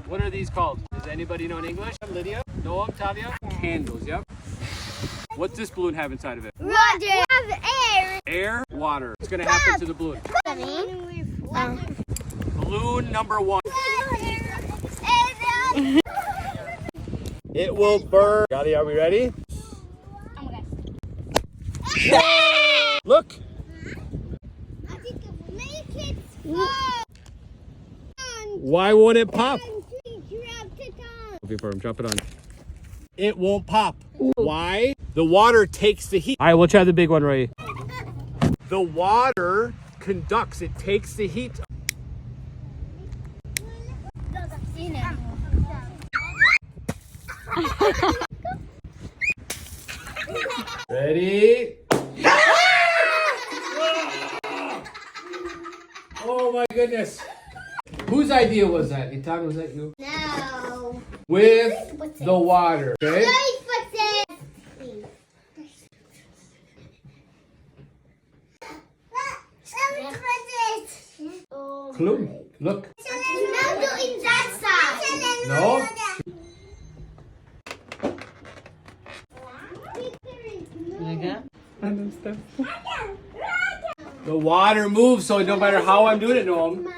What are these called? Does anybody know in English? Lydia? Noam? Tavia? Candles, yep. What's this balloon have inside of it? Roger. Have air. Air, water. What's gonna happen to the balloon? Balloon number 1. It will burn. Gotti, are we ready? Look. Why won't it pop? Before him, drop it on. It won't pop. Why? The water takes the heat. All right, we'll try the big one, Ray. The water conducts. It takes the heat. Ready? Oh my goodness. Whose idea was that? Ethan, was that you? No. With the water. Okay? Clue. Look. No. The water moves, so no matter how I'm doing it, Noam,